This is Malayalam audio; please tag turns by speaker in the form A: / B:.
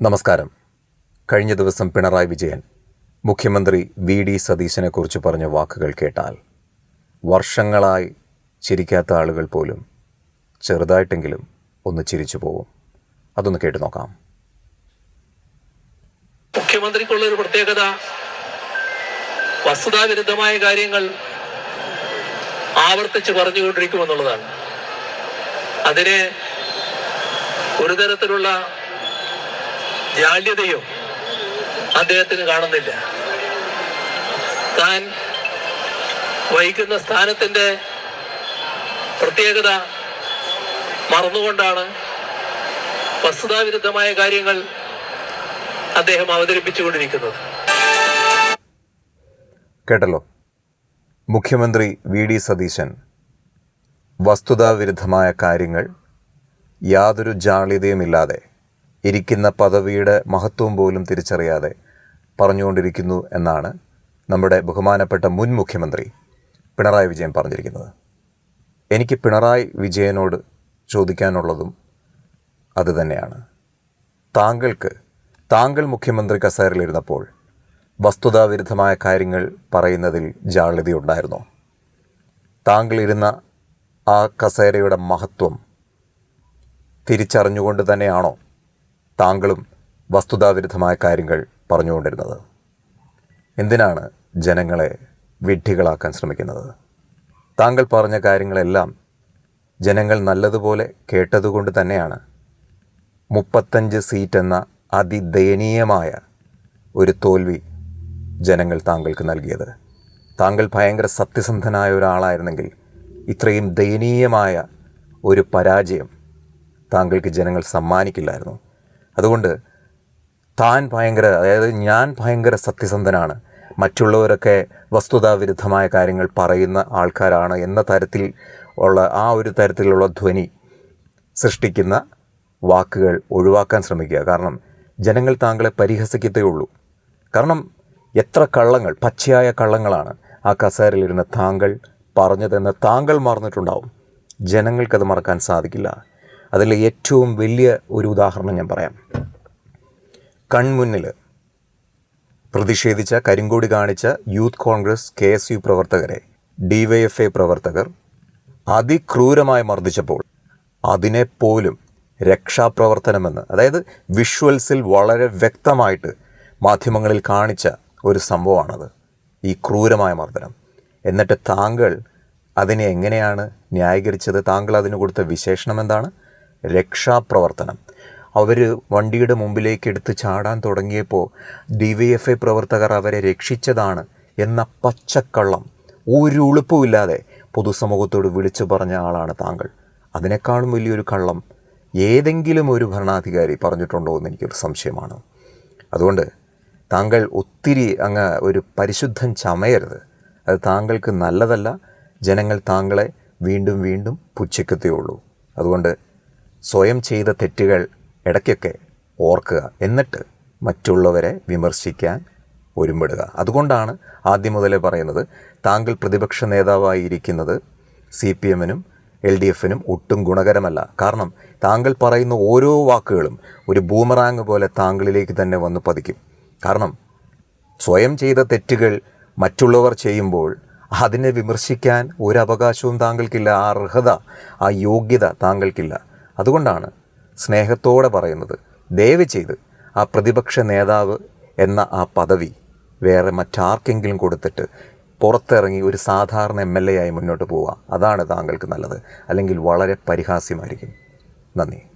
A: നമസ്കാരം. കഴിഞ്ഞ ദിവസം പിണറായി വിജയൻ മുഖ്യമന്ത്രി വി.ഡി. സതീശനെക്കുറിച്ച് പറഞ്ഞ വാക്കുകൾ കേട്ടാൽ വർഷങ്ങളായി ചിരിക്കാത്ത ആളുകൾ പോലും ചെറുതായിട്ടെങ്കിലും ഒന്ന് ചിരിച്ചു പോകും. അതൊന്ന് കേട്ടു നോക്കാം.
B: മുഖ്യമന്ത്രിക്കുള്ളൊരു പ്രത്യേകത വസ്തുതാവിരുദ്ധമായ കാര്യങ്ങൾ ആവർത്തിച്ച് പറഞ്ഞുകൊണ്ടിരിക്കുമെന്നുള്ളതാണ്. അതിനെ ഒരു തരത്തിലുള്ള ജാള്യതയോ അദ്ദേഹത്തിന് കാണുന്നില്ല. താൻ വഹിക്കുന്ന സ്ഥാനത്തിന്റെ പ്രത്യേകത മറന്നുകൊണ്ടാണ് വസ്തുതാവിരുദ്ധമായ കാര്യങ്ങൾ അദ്ദേഹം അവതരിപ്പിച്ചുകൊണ്ടിരിക്കുന്നത്.
A: കേട്ടല്ലോ, മുഖ്യമന്ത്രി വി.ഡി. സതീശൻ വസ്തുതാവിരുദ്ധമായ കാര്യങ്ങൾ യാതൊരു ജാള്യതയുമില്ലാതെ ഇരിക്കുന്ന പദവിയുടെ മഹത്വം പോലും തിരിച്ചറിയാതെ പറഞ്ഞുകൊണ്ടിരിക്കുന്നു എന്നാണ് നമ്മുടെ ബഹുമാനപ്പെട്ട മുൻ മുഖ്യമന്ത്രി പിണറായി വിജയൻ പറഞ്ഞിരിക്കുന്നത്. എനിക്ക് പിണറായി വിജയനോട് ചോദിക്കാനുള്ളതും അതുതന്നെയാണ്. താങ്കൾ മുഖ്യമന്ത്രി കസേരയിലിരുന്നപ്പോൾ വസ്തുതാവിരുദ്ധമായ കാര്യങ്ങൾ പറയുന്നതിൽ ജാള്യതയുണ്ടായിരുന്നോ? താങ്കൾ ഇരുന്ന ആ കസേരയുടെ മഹത്വം തിരിച്ചറിഞ്ഞുകൊണ്ട് തന്നെയാണോ താങ്കളും വസ്തുതാവിരുദ്ധമായ കാര്യങ്ങൾ പറഞ്ഞുകൊണ്ടിരുന്നത്? എന്തിനാണ് ജനങ്ങളെ വിഡ്ഢികളാക്കാൻ ശ്രമിക്കുന്നത്? താങ്കൾ പറഞ്ഞ കാര്യങ്ങളെല്ലാം ജനങ്ങൾ നല്ലതുപോലെ കേട്ടതുകൊണ്ട് തന്നെയാണ് 35 സീറ്റ് എന്ന അതിദയനീയമായ ഒരു തോൽവി ജനങ്ങൾ താങ്കൾക്ക് നൽകിയത്. താങ്കൾ ഭയങ്കര സത്യസന്ധനായ ഒരാളായിരുന്നെങ്കിൽ ഇത്രയും ദയനീയമായ ഒരു പരാജയം താങ്കൾക്ക് ജനങ്ങൾ സമ്മാനിക്കില്ലായിരുന്നു. അതുകൊണ്ട് ഞാൻ ഭയങ്കര സത്യസന്ധനാണ്, മറ്റുള്ളവരൊക്കെ വസ്തുതാവിരുദ്ധമായ കാര്യങ്ങൾ പറയുന്ന ആൾക്കാരാണ് എന്ന തരത്തിലുള്ള ധ്വനി സൃഷ്ടിക്കുന്ന വാക്കുകൾ ഒഴിവാക്കാൻ ശ്രമിക്കുക. കാരണം ജനങ്ങൾ താങ്കളെ പരിഹസിക്കത്തേ ഉള്ളൂ. കാരണം എത്ര കള്ളങ്ങൾ, പച്ചയായ കള്ളങ്ങളാണ് ആ കസേരയിലിരുന്ന് താങ്കൾ പറഞ്ഞതെന്ന് താങ്കൾ മറന്നിട്ടുണ്ടാവും. ജനങ്ങൾക്കത് മറക്കാൻ സാധിക്കില്ല. അതിൽ ഏറ്റവും വലിയ ഒരു ഉദാഹരണം ഞാൻ പറയാം. കൺമുന്നിൽ പ്രതിഷേധിച്ച, കരിങ്കൊടി കാണിച്ച യൂത്ത് കോൺഗ്രസ് KSU പ്രവർത്തകരെ DYFI പ്രവർത്തകർ അതിക്രൂരമായി മർദ്ദിച്ചപ്പോൾ അതിനെപ്പോലും രക്ഷാപ്രവർത്തനമെന്ന്, അതായത് വിഷ്വൽസിൽ വളരെ വ്യക്തമായിട്ട് മാധ്യമങ്ങളിൽ കാണിച്ച ഒരു സംഭവമാണത്, ഈ ക്രൂരമായ മർദ്ദനം. എന്നിട്ട് താങ്കൾ അതിനെ എങ്ങനെയാണ് ന്യായീകരിച്ചത്? താങ്കൾ അതിന് കൊടുത്ത വിശേഷണം എന്താണ്? രക്ഷാപ്രവർത്തനം. അവർ വണ്ടിയുടെ മുമ്പിലേക്ക് എടുത്ത് ചാടാൻ തുടങ്ങിയപ്പോൾ DYFI പ്രവർത്തകർ അവരെ രക്ഷിച്ചതാണ് എന്ന പച്ചക്കള്ളം ഒരു ഉളുപ്പുമില്ലാതെ പൊതുസമൂഹത്തോട് വിളിച്ചു പറഞ്ഞ ആളാണ് താങ്കൾ. അതിനേക്കാളും വലിയൊരു കള്ളം ഏതെങ്കിലും ഒരു ഭരണാധികാരി പറഞ്ഞിട്ടുണ്ടോ എന്ന് എനിക്കൊരു സംശയമാണ്. അതുകൊണ്ട് താങ്കൾ ഒത്തിരി ഒരു പരിശുദ്ധം ചമയരുത്. അത് താങ്കൾക്ക് നല്ലതല്ല. ജനങ്ങൾ താങ്കളെ വീണ്ടും വീണ്ടും പുച്ഛിക്കത്തേ ഉള്ളൂ. അതുകൊണ്ട് സ്വയം ചെയ്ത തെറ്റുകൾ ഇടയ്ക്കൊക്കെ ഓർക്കുക, എന്നിട്ട് മറ്റുള്ളവരെ വിമർശിക്കാൻ ഒരുമ്പെടുക. അതുകൊണ്ടാണ് ആദ്യം മുതലേ പറയുന്നത്, താങ്കൾ പ്രതിപക്ഷ നേതാവായി ഇരിക്കുന്നത് CPM-നും LDF-നും ഒട്ടും ഗുണകരമല്ല. കാരണം താങ്കൾ പറയുന്ന ഓരോ വാക്കുകളും ഒരു ബൂമറാങ് പോലെ താങ്കളിലേക്ക് തന്നെ വന്ന് പതിക്കും. കാരണം സ്വയം ചെയ്ത തെറ്റുകൾ മറ്റുള്ളവർ ചെയ്യുമ്പോൾ അതിനെ വിമർശിക്കാൻ ഒരു അവകാശവും താങ്കൾക്കില്ല. ആ അർഹത, ആ യോഗ്യത താങ്കൾക്കില്ല. അതുകൊണ്ടാണ് സ്നേഹത്തോടെ പറയുന്നത്, ദയവ് ചെയ്ത് ആ പ്രതിപക്ഷ നേതാവ് എന്ന ആ പദവി വേറെ മറ്റാർക്കെങ്കിലും കൊടുത്തിട്ട് പുറത്തിറങ്ങി ഒരു സാധാരണ MLA ആയി മുന്നോട്ട് പോവുക. അതാണ് താങ്കൾക്ക് നല്ലത്. അല്ലെങ്കിൽ വളരെ പരിഹാസ്യമായിരിക്കും. നന്ദി.